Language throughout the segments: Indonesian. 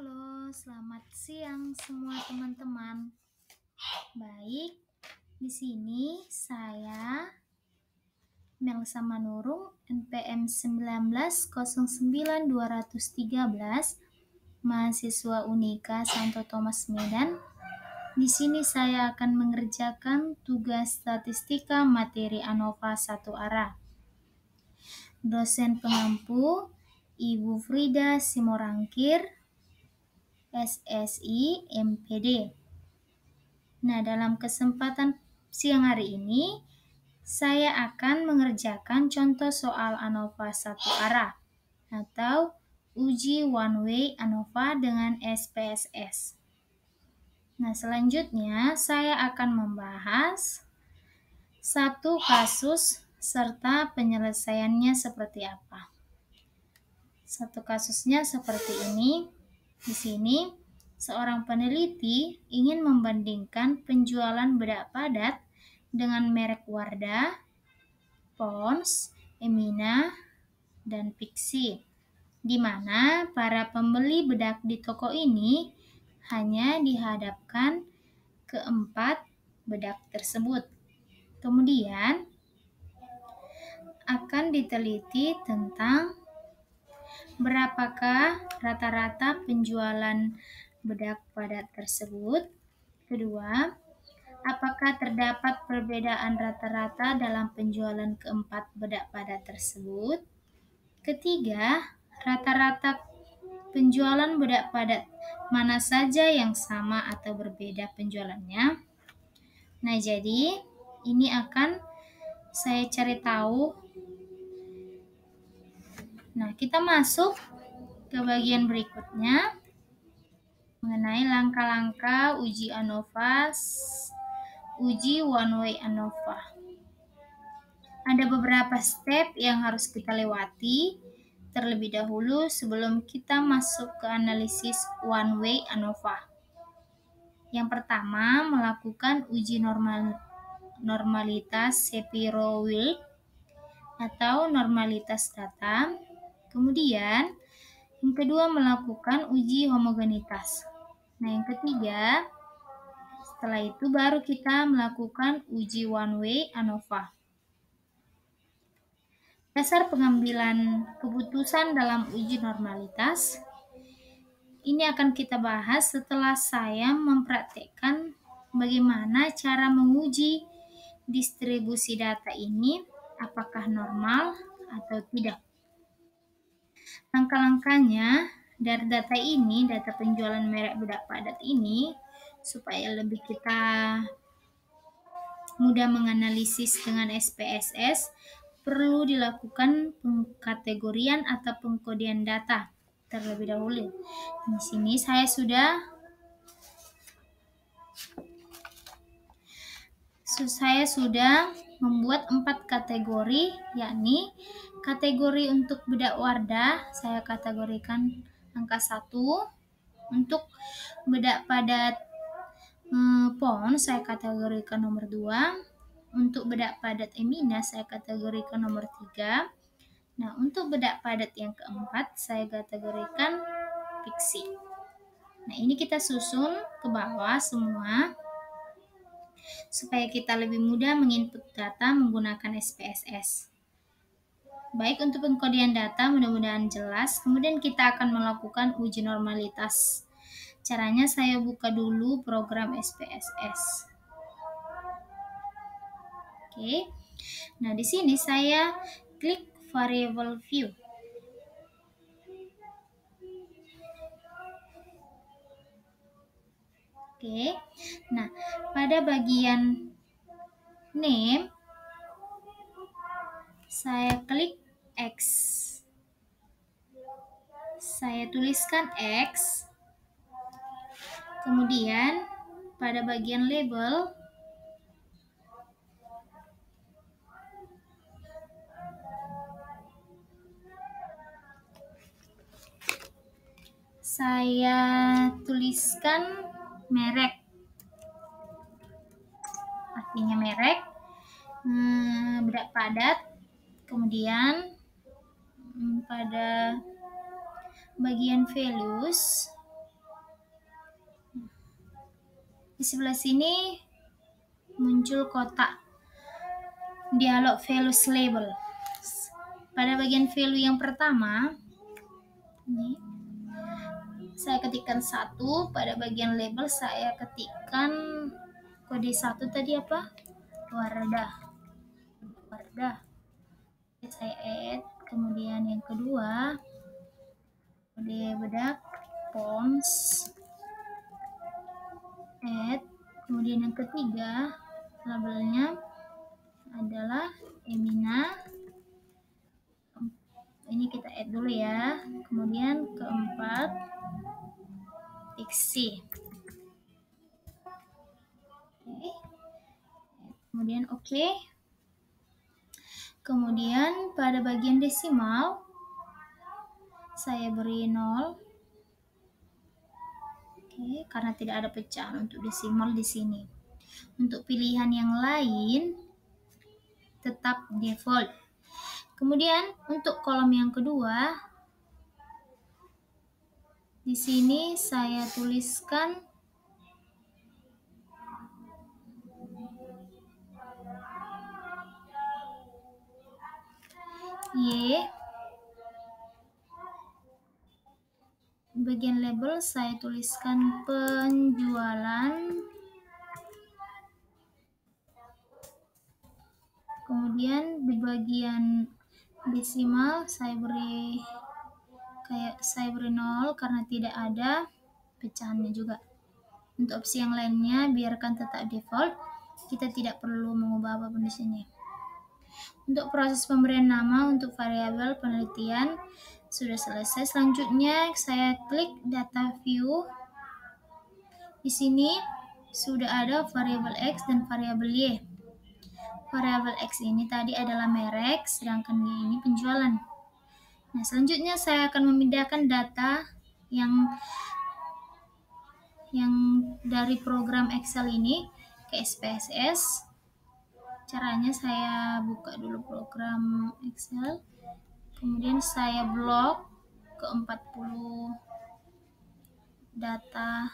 Halo, selamat siang semua teman-teman. Baik, di sini saya Melsa Manurung, NPM 1909213, mahasiswa Unika Santo Thomas Medan. Di sini saya akan mengerjakan tugas statistika materi ANOVA 1 arah. Dosen pengampu Ibu Frida Simorangkir, SSI MPD. Nah, dalam kesempatan siang hari ini, saya akan mengerjakan contoh soal ANOVA 1 arah atau uji one way ANOVA dengan SPSS. Nah, selanjutnya saya akan membahas satu kasus serta penyelesaiannya seperti apa. Satu kasusnya seperti ini. Di sini, seorang peneliti ingin membandingkan penjualan bedak padat dengan merek Wardah, Pond's, Emina, dan Pixi, di mana para pembeli bedak di toko ini hanya dihadapkan ke 4 bedak tersebut. Kemudian, akan diteliti tentang berapakah rata-rata penjualan bedak padat tersebut. Kedua, apakah terdapat perbedaan rata-rata dalam penjualan keempat bedak padat tersebut. Ketiga, rata-rata penjualan bedak padat mana saja yang sama atau berbeda penjualannya. Nah, jadi ini akan saya cari tahu. Nah, kita masuk ke bagian berikutnya mengenai langkah-langkah uji ANOVA, uji one way ANOVA. Ada beberapa step yang harus kita lewati terlebih dahulu sebelum kita masuk ke analisis one way ANOVA. Yang pertama, melakukan uji normalitas Shapiro-Wilk atau normalitas data. Kemudian, yang kedua, melakukan uji homogenitas. Nah, yang ketiga, setelah itu baru kita melakukan uji one way ANOVA. Dasar pengambilan keputusan dalam uji normalitas ini akan kita bahas setelah saya mempraktekkan bagaimana cara menguji distribusi data ini, apakah normal atau tidak. Langkah-langkahnya dari data ini, data penjualan merek bedak padat ini, supaya lebih kita mudah menganalisis dengan SPSS, perlu dilakukan pengkategorian atau pengkodian data terlebih dahulu. Di sini saya sudah membuat 4 kategori, yakni kategori untuk bedak Wardah, saya kategorikan angka 1. Untuk bedak padat Pond's, saya kategorikan nomor 2. Untuk bedak padat Emina, saya kategorikan nomor 3. Nah, untuk bedak padat yang keempat, saya kategorikan Pixi. Nah, ini kita susun ke bawah semua, supaya kita lebih mudah menginput data menggunakan SPSS. Baik, untuk pengkodian data mudah-mudahan jelas. Kemudian kita akan melakukan uji normalitas. Caranya saya buka dulu program SPSS. Oke. Nah, di sini saya klik variable view. Oke. Nah, pada bagian name saya klik X. Saya tuliskan X. Kemudian pada bagian label saya tuliskan merek, artinya merek bedak padat. Kemudian pada bagian values Di sebelah sini muncul kotak dialog values label. Pada bagian value yang pertama, ini saya ketikkan 1. Pada bagian label saya ketikkan kode 1 tadi apa? Wardah. Saya add. Kemudian yang kedua, kode bedak Pons, add. Kemudian yang ketiga, labelnya adalah Emina. Ini kita add dulu ya. Kemudian keempat, Pixie. Oke. Kemudian oke. Kemudian pada bagian desimal saya beri 0. Oke, karena tidak ada pecahan untuk desimal di sini. Untuk pilihan yang lain tetap default. Kemudian untuk kolom yang kedua, di sini saya tuliskan Y. Bagian label saya tuliskan penjualan. Kemudian di bagian desimal saya beri 0 karena tidak ada pecahannya juga. Untuk opsi yang lainnya biarkan tetap default. Kita tidak perlu mengubah apapun di sini. Untuk proses pemberian nama untuk variabel penelitian sudah selesai. Selanjutnya saya klik data view. Di sini sudah ada variabel X dan variabel Y. Variabel X ini tadi adalah merek, sedangkan Y ini penjualan. Nah, selanjutnya saya akan memindahkan data yang dari program Excel ini ke SPSS. Caranya saya buka dulu program Excel. Kemudian saya blok ke 40 data.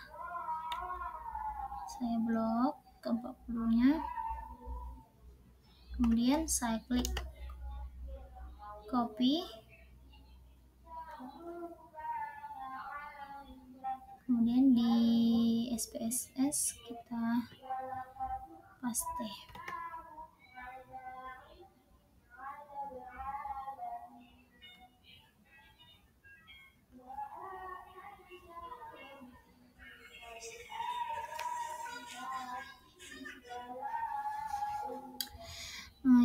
Saya blok ke 40-nya. Kemudian saya klik copy. Kemudian di SPSS kita paste.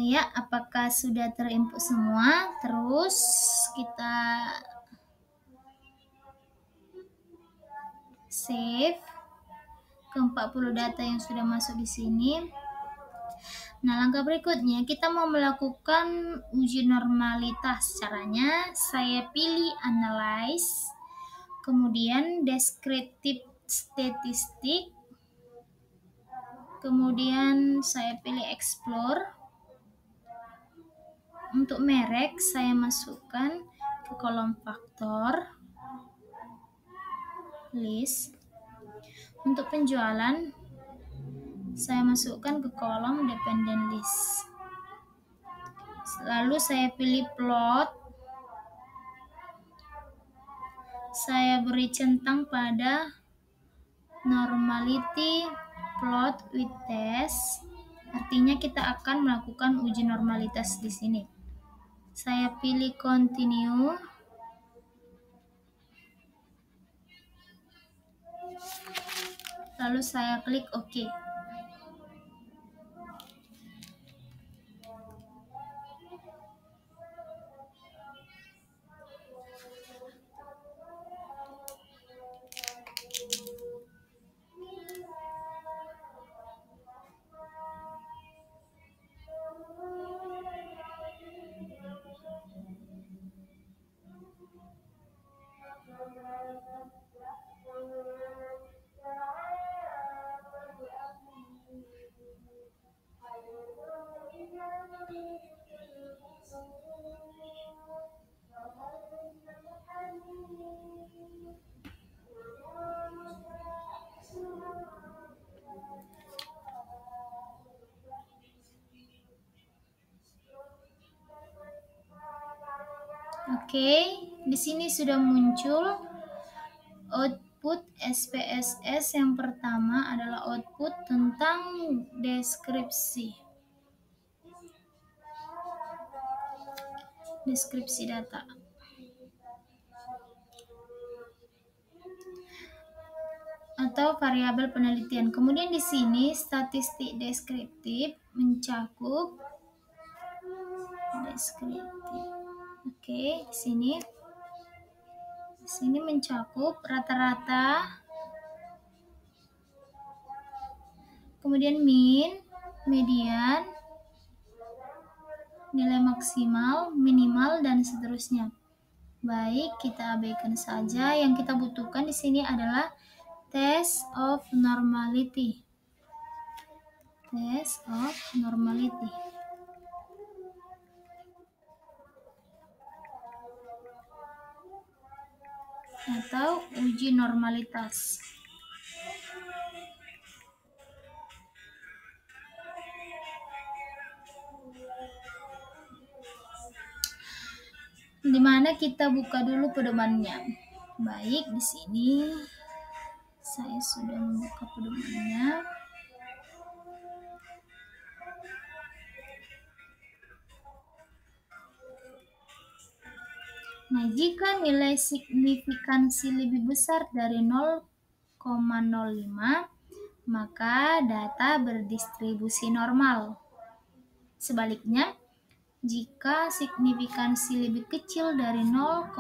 Ya, apakah sudah terinput semua? Terus kita save ke 40 data yang sudah masuk di sini. Nah, langkah berikutnya kita mau melakukan uji normalitas. Caranya saya pilih analyze, kemudian descriptive statistic, kemudian saya pilih explore. Untuk merek saya masukkan ke kolom faktor list. Untuk penjualan saya masukkan ke kolom dependent list. Lalu saya pilih plot. Saya beri centang pada normality plot with test. Artinya kita akan melakukan uji normalitas di sini. Saya pilih continue. Lalu saya klik OK. Oke, di sini sudah muncul output SPSS. Yang pertama adalah output tentang deskripsi data atau variabel penelitian. Kemudian di sini statistik deskriptif mencakup deskriptif. Oke, di sini mencakup rata-rata, kemudian mean, median, nilai maksimal, minimal, dan seterusnya. Baik, kita abaikan saja. Yang kita butuhkan di sini adalah test of normality. Test of normality. Atau uji normalitas. Di mana kita buka dulu pedomannya. Baik, di sini saya sudah membuka pedomannya. Nah, jika nilai signifikansi lebih besar dari 0,05, maka data berdistribusi normal. Sebaliknya, jika signifikansi lebih kecil dari 0,05,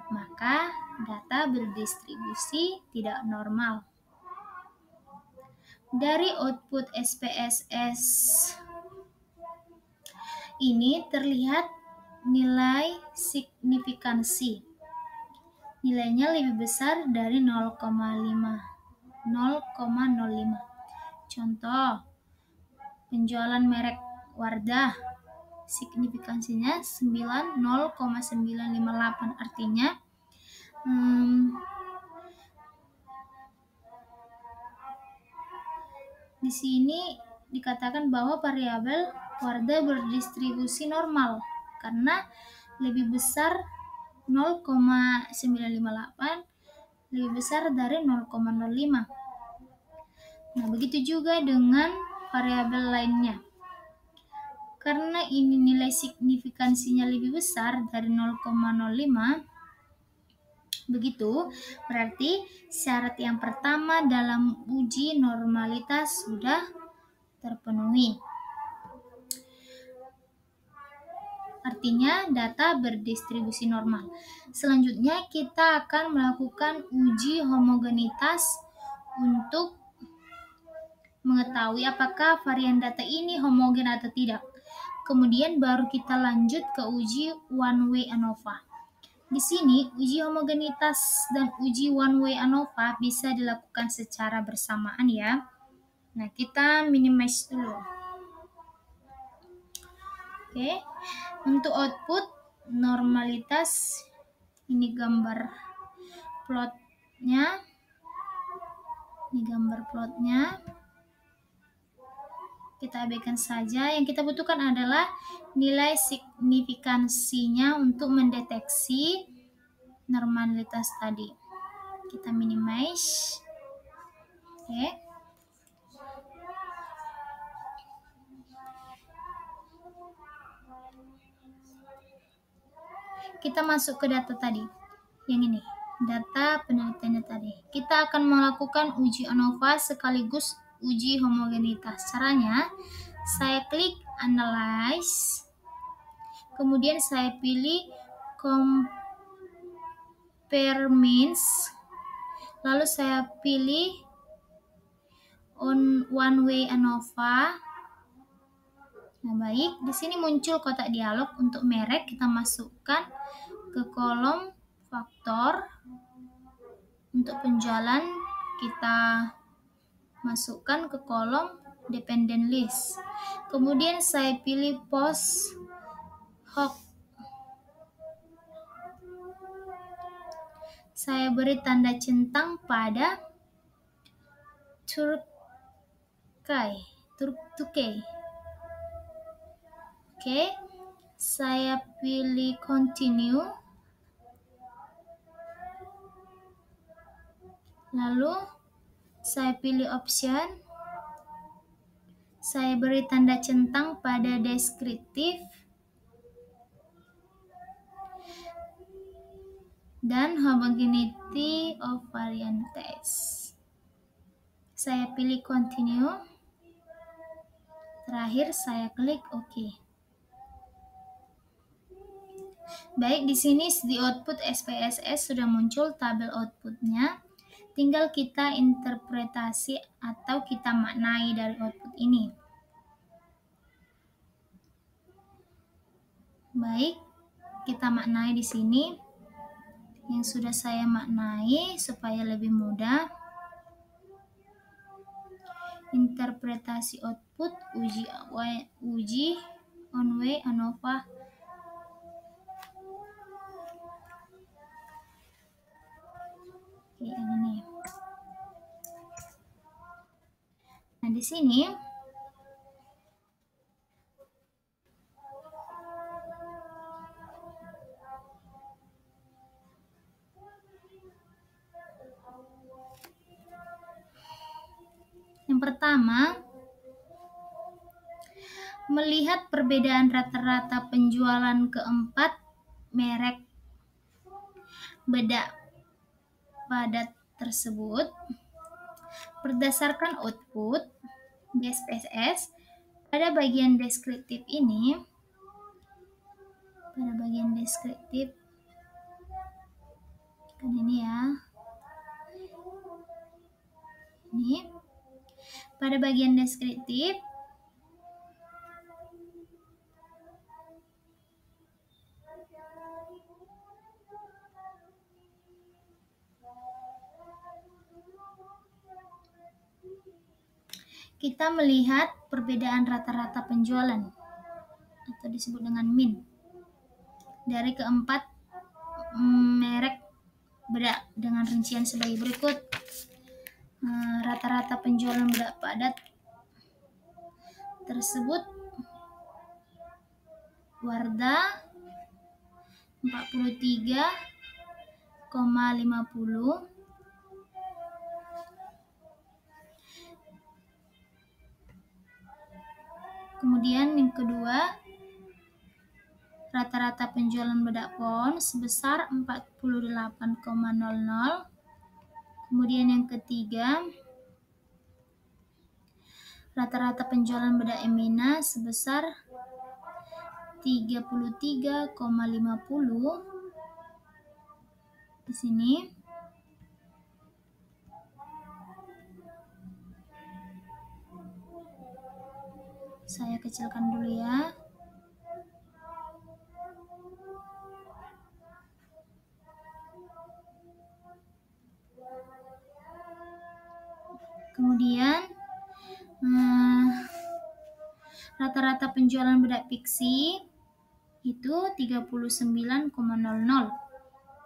maka data berdistribusi tidak normal. Dari output SPSS ini terlihat nilai signifikansi. Nilainya lebih besar dari 0,05. Contoh, penjualan merek Wardah, signifikansinya 0,958. Artinya di sini dikatakan bahwa variabel Wardah berdistribusi normal karena lebih besar 0,958 lebih besar dari 0,05. Nah, begitu juga dengan variabel lainnya. Karena ini nilai signifikansinya lebih besar dari 0,05, begitu berarti syarat yang pertama dalam uji normalitas sudah terpenuhi. Artinya data berdistribusi normal. Selanjutnya kita akan melakukan uji homogenitas untuk mengetahui apakah varian data ini homogen atau tidak. Kemudian baru kita lanjut ke uji one way ANOVA. Di sini uji homogenitas dan uji one way ANOVA bisa dilakukan secara bersamaan ya. Nah, kita minimize dulu. Oke. Untuk output normalitas, ini gambar plotnya. Kita abaikan saja. Yang kita butuhkan adalah nilai signifikansinya untuk mendeteksi normalitas tadi. Kita minimize. Oke. Kita masuk ke data tadi. Yang ini, data penelitiannya tadi. Kita akan melakukan uji ANOVA sekaligus uji homogenitas. Caranya, saya klik Analyze, kemudian saya pilih Compare Means, lalu saya pilih One Way ANOVA. Nah, baik, di sini muncul kotak dialog untuk merek. Kita masukkan ke kolom faktor. Untuk penjualan kita masukkan ke kolom dependent list. Kemudian saya pilih post hoc. Saya beri tanda centang pada Turkey. Oke. Saya pilih continue. Lalu saya pilih option. Saya beri tanda centang pada deskriptif dan homogeneity of variant test. Saya pilih continue. Terakhir saya klik OK. Baik, di sini di output SPSS sudah muncul tabel outputnya. Tinggal kita interpretasi atau kita maknai dari output ini. Baik, kita maknai di sini. Yang sudah saya maknai supaya lebih mudah. Interpretasi output, uji ONWE, ANOVA. Oke, yang ini. Nah, di sini yang pertama, melihat perbedaan rata-rata penjualan keempat merek bedak padat tersebut berdasarkan output di SPSS. Pada bagian deskriptif ini, kan ini ya, ini pada bagian deskriptif kita melihat perbedaan rata-rata penjualan atau disebut dengan min dari keempat merek bedak dengan rincian sebagai berikut. Rata-rata penjualan bedak padat tersebut Wardah 43,50, kemudian yang kedua rata-rata penjualan bedak pon sebesar 48,00. Kemudian yang ketiga rata-rata penjualan bedak Emina sebesar 33,50 di sini. Saya kecilkan dulu ya. Kemudian rata-rata penjualan bedak Pixi itu 39,00.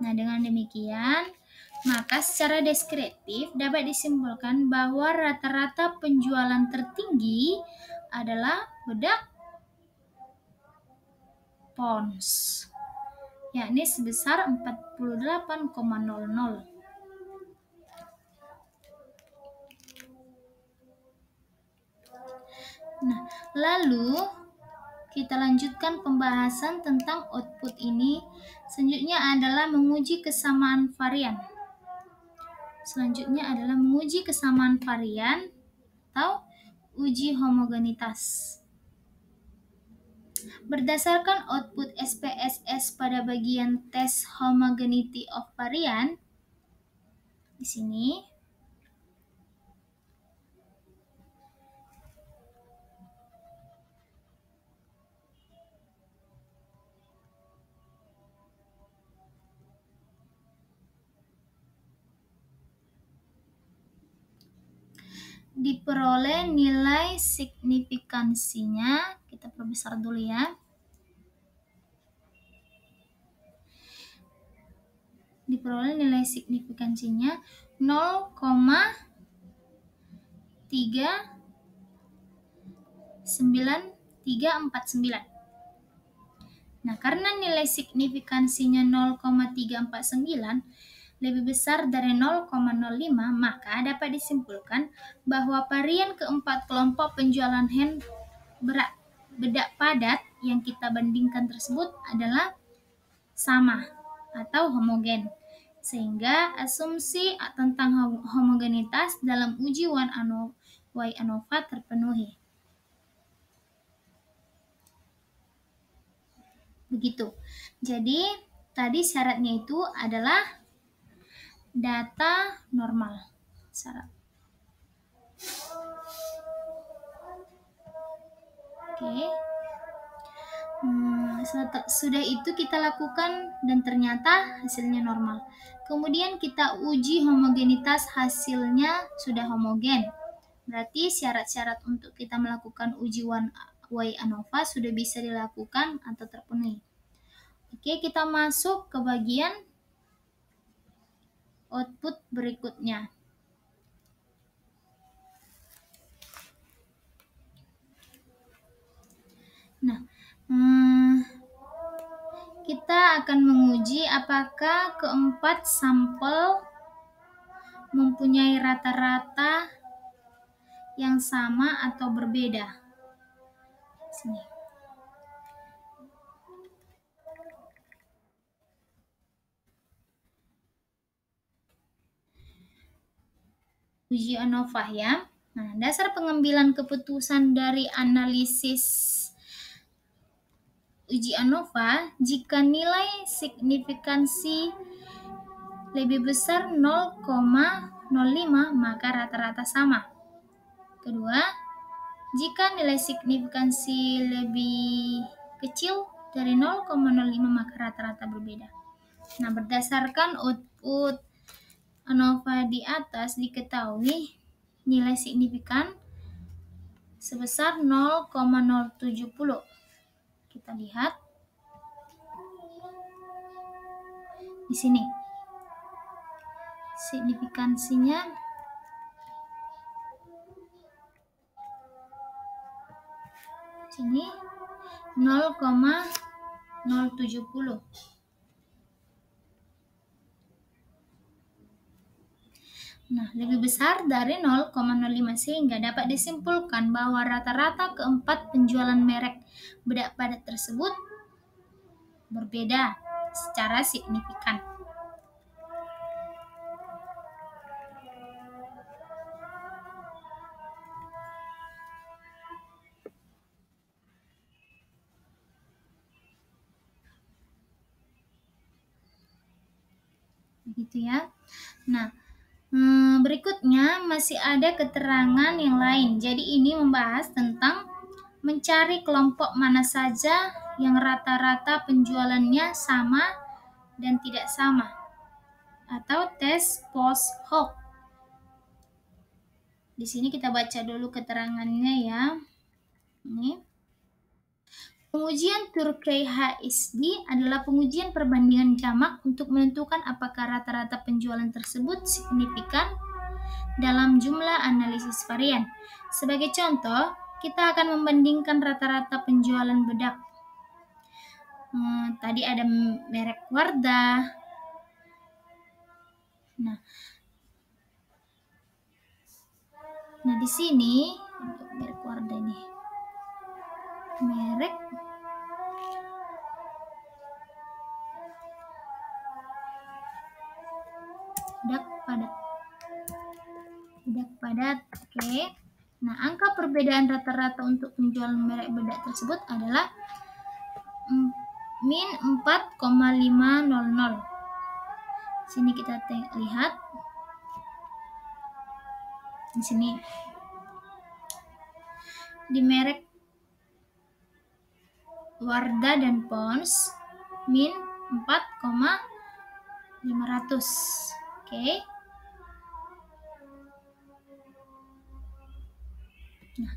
Nah, dengan demikian, maka secara deskriptif dapat disimpulkan bahwa rata-rata penjualan tertinggi adalah bedak Pons, yakni sebesar 48,00. Nah, lalu kita lanjutkan pembahasan tentang output ini. Selanjutnya adalah menguji kesamaan varian. Atau uji homogenitas. Berdasarkan output SPSS pada bagian tes homogeneity of varian, di sini diperoleh nilai signifikansinya. Kita perbesar dulu ya. Diperoleh nilai signifikansinya 0,39349. Nah, karena nilai signifikansinya 0,349 lebih besar dari 0,05, maka dapat disimpulkan bahwa varian keempat kelompok penjualan hand bedak padat yang kita bandingkan tersebut adalah sama atau homogen. Sehingga asumsi tentang homogenitas dalam uji Y ANOVA terpenuhi. Begitu. Jadi, tadi syaratnya itu adalah data normal. Syarat. Oke. Sudah itu kita lakukan dan ternyata hasilnya normal. Kemudian kita uji homogenitas, hasilnya sudah homogen. Berarti syarat-syarat untuk kita melakukan uji Y ANOVA sudah bisa dilakukan atau terpenuhi. Oke, kita masuk ke bagian output berikutnya. Nah, kita akan menguji apakah keempat sampel mempunyai rata-rata yang sama atau berbeda. Sini. Uji ANOVA ya. Nah, dasar pengambilan keputusan dari analisis uji ANOVA, jika nilai signifikansi lebih besar 0,05 maka rata-rata sama. Kedua, jika nilai signifikansi lebih kecil dari 0,05 maka rata-rata berbeda. Nah, berdasarkan output ANOVA di atas diketahui nilai signifikan sebesar 0,070. Kita lihat di sini. Signifikansinya sini 0,070. Nah, lebih besar dari 0,05 sehingga dapat disimpulkan bahwa rata-rata keempat penjualan merek bedak padat tersebut berbeda secara signifikan. Begitu ya. Nah, berikutnya masih ada keterangan yang lain. Jadi ini membahas tentang mencari kelompok mana saja yang rata-rata penjualannya sama dan tidak sama, atau tes post hoc. Di sini kita baca dulu keterangannya ya. Ini. Pengujian Turkey HSD adalah pengujian perbandingan jamak untuk menentukan apakah rata-rata penjualan tersebut signifikan dalam jumlah analisis varian. Sebagai contoh, kita akan membandingkan rata-rata penjualan bedak. Tadi ada merek Wardah. Nah di sini merek Wardah nih. Merek bedak padat. Oke. Nah, angka perbedaan rata-rata untuk penjualan merek bedak tersebut adalah min 4,500. Sini kita lihat. Di sini. Di merek Wardah dan Pons min 4,500. Oke. Nah,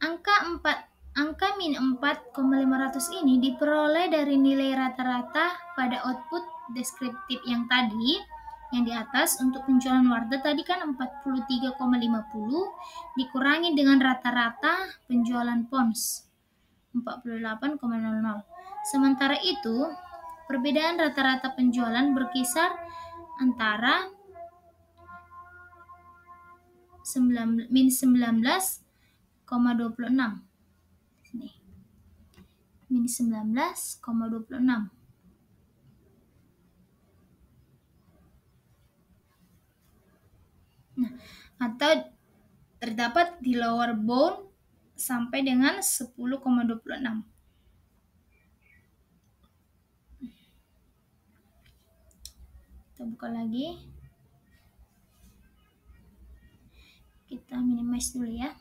angka min 4,500 ini diperoleh dari nilai rata-rata pada output deskriptif yang tadi, yang di atas. Untuk penjualan Wardah tadi kan 43,50 dikurangi dengan rata-rata penjualan Pons 48,00. Sementara itu, perbedaan rata-rata penjualan berkisar antara min 19,26. Sini. Min 19,26. Nah, atau terdapat di lower bound sampai dengan 10,26. Kita buka lagi. Kita minimize dulu ya.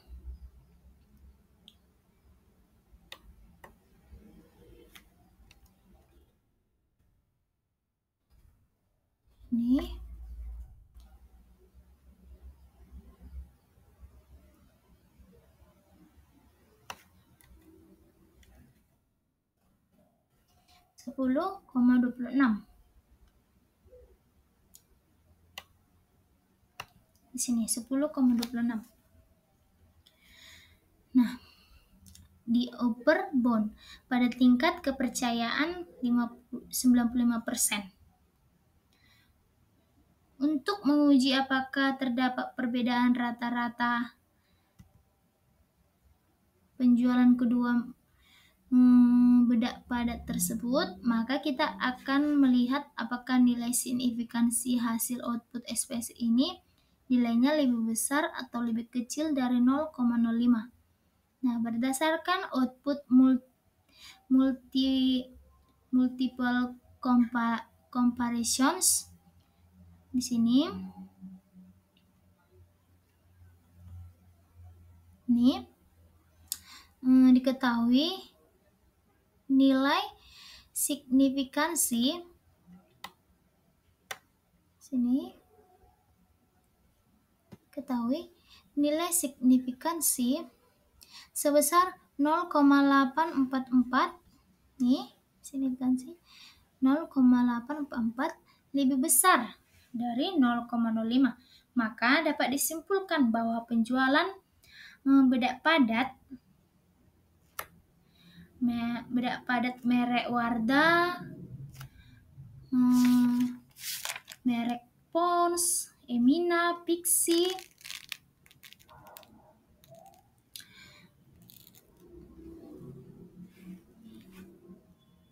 Ini. $10,26. Di sini 10,26. Nah, di upper bound pada tingkat kepercayaan 95%. Untuk menguji apakah terdapat perbedaan rata-rata penjualan kedua bedak padat tersebut, maka kita akan melihat apakah nilai signifikansi hasil output SPS ini nilainya lebih besar atau lebih kecil dari 0,05. Nah, berdasarkan output multiple comparisons di sini, ini diketahui nilai signifikansi sini ketahui nilai signifikansi sebesar 0,844 nih, signifikansi 0,844 lebih besar dari 0,05. Maka dapat disimpulkan bahwa penjualan bedak padat merek Wardah, merek Pond's, Emina, Pixi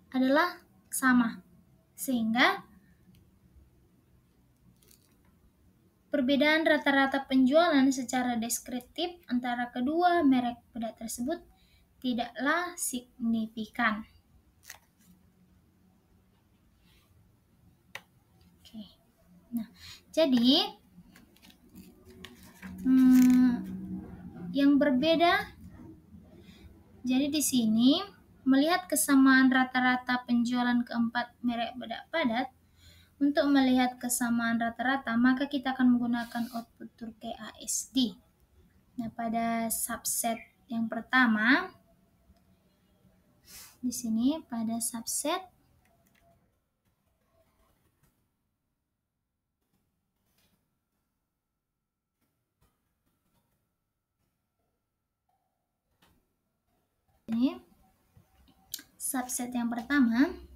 adalah sama, sehingga perbedaan rata-rata penjualan secara deskriptif antara kedua merek bedak tersebut tidaklah signifikan. Oke. Nah, jadi yang berbeda, jadi di sini melihat kesamaan rata-rata penjualan keempat merek bedak padat. Untuk melihat kesamaan rata-rata, maka kita akan menggunakan output Turkey ASD. Nah, pada subset yang pertama, di sini pada subset ini, subset yang pertama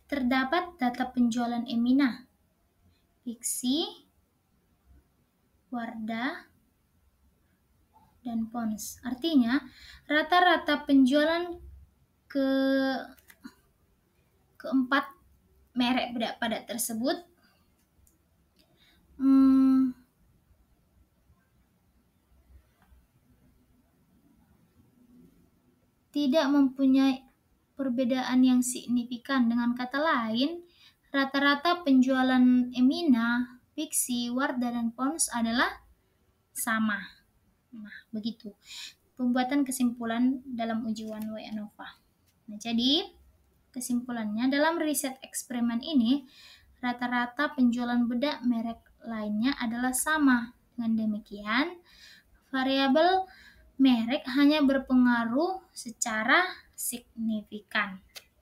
terdapat data penjualan Emina, Pixi, Wardah, dan Pond's. Artinya, rata-rata penjualan keempat merek bedak padat tersebut tidak mempunyai perbedaan yang signifikan. Dengan kata lain, rata-rata penjualan Emina, Pixi, Wardah, dan Pond's adalah sama. Nah, begitu pembuatan kesimpulan dalam uji one way ANOVA. Nah, jadi kesimpulannya, dalam riset eksperimen ini, rata-rata penjualan bedak merek lainnya adalah sama. Dengan demikian, variabel merek hanya berpengaruh secara signifikan.